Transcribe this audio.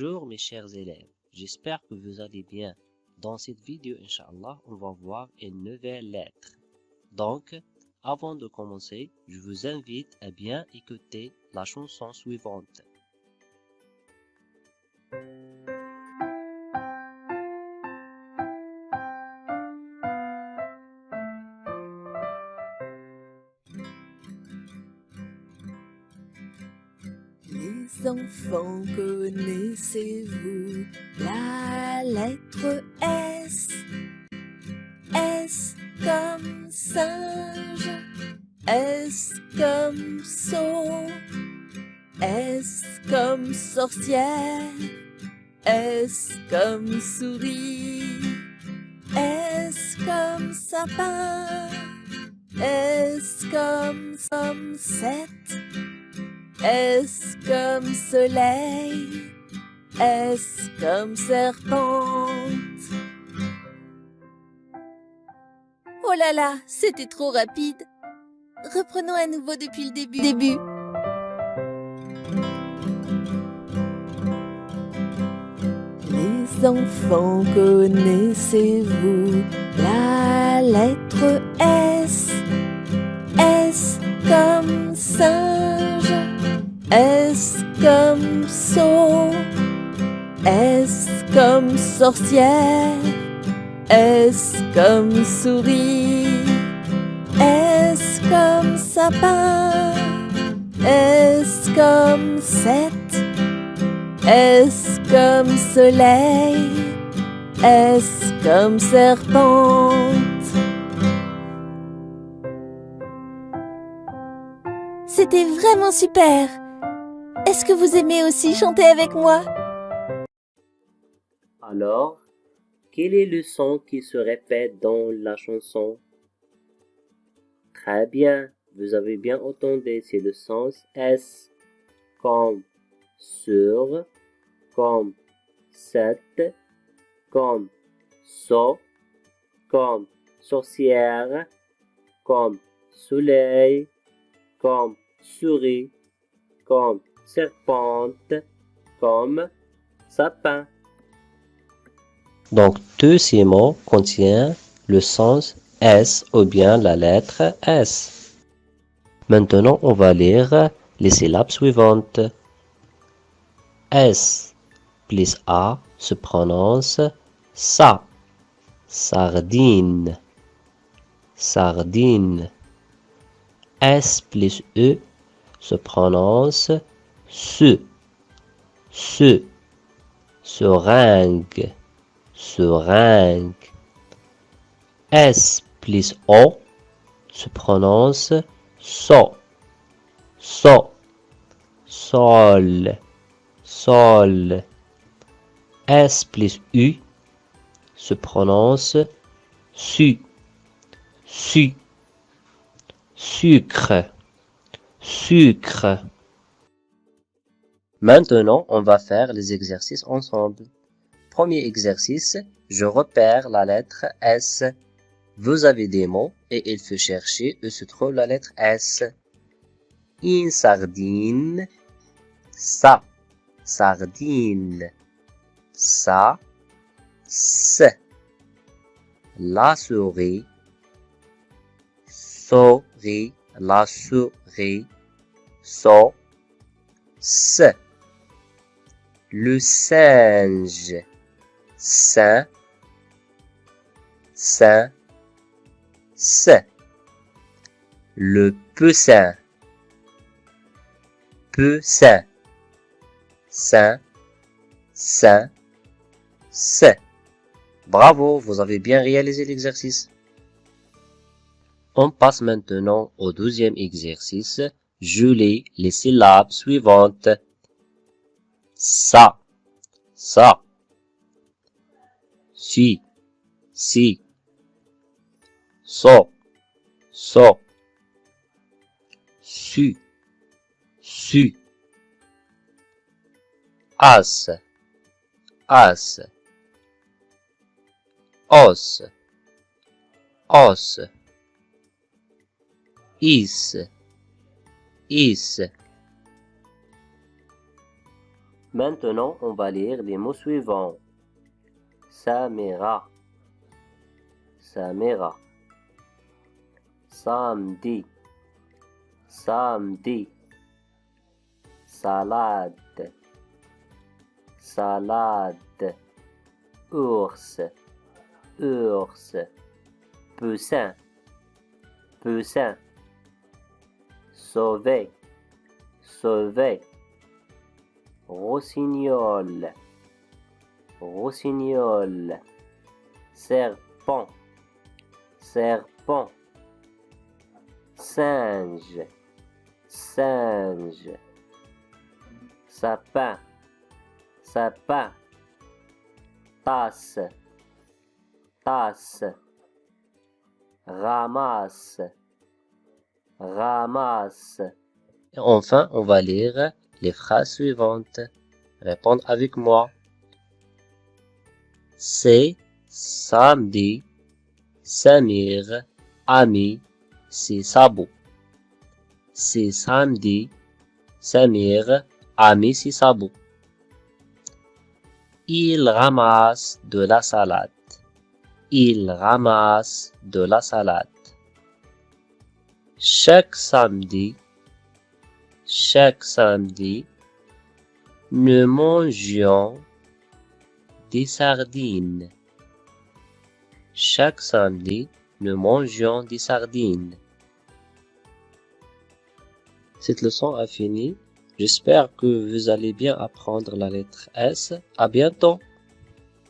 Bonjour mes chers élèves, j'espère que vous allez bien. Dans cette vidéo, Inch'Allah, on va voir une nouvelle lettre. Donc, avant de commencer, je vous invite à bien écouter la chanson suivante. Les enfants, connaissez-vous la lettre S? S comme singe, S comme sot, S comme sorcière, S comme souris, S comme sapin, S comme 7. S comme soleil, S comme serpente. Oh là là, c'était trop rapide. Reprenons à nouveau depuis le début. Les enfants, connaissez-vous la lettre S? S comme singe, S comme sot, S comme sorcière, S comme souris, S comme sapin, S comme 7, S comme soleil, S comme serpente. C'était vraiment super! Est-ce que vous aimez aussi chanter avec moi? Alors, quel est le son qui se répète dans la chanson? Très bien, vous avez bien entendu, c'est le sens S, comme sur, comme 7, comme so, comme sorcière, comme soleil, comme souris, comme serpente, comme sapin. Donc, tous ces mots contiennent le sens S ou bien la lettre S. Maintenant, on va lire les syllabes suivantes. S plus A se prononce sa, sardine, sardine. S plus E se prononce se, seringue, seringue. S plus O se prononce so, sol, sol. S plus U se prononce su, sucre, sucre. Maintenant, on va faire les exercices ensemble. Premier exercice, je repère la lettre S. Vous avez des mots et il faut chercher où se trouve la lettre S. Une sardine, sa, sardine, sa, s. La souris, souris, la souris, so, s. Le singe, sain, sain, s. Le poussin, poussin, sain, sain, s. Bravo, vous avez bien réalisé l'exercice. On passe maintenant au deuxième exercice. Je lis les syllabes suivantes. Sa, sa. Si, si. So, so. Su, su. As, as. Os, os. Is, is. Maintenant, on va lire les mots suivants. Samira, Samira. Samedi, samedi. Salade, salade. Ours, ours. Poussin, poussin. Sauver, sauver. Rossignol, rossignol. Serpent, serpent. Singe, singe. Sapin, sapin. Tasse, tasse. Ramasse, ramasse. Et enfin, on va lire les phrases suivantes. Répondre avec moi. C'est samedi. Samir, ami, c'est sabot. C'est samedi. Samir, ami, c'est sabot. Il ramasse de la salade. Il ramasse de la salade. Chaque samedi, nous mangions des sardines. Chaque samedi, nous mangions des sardines. Cette leçon a fini. J'espère que vous allez bien apprendre la lettre S. À bientôt!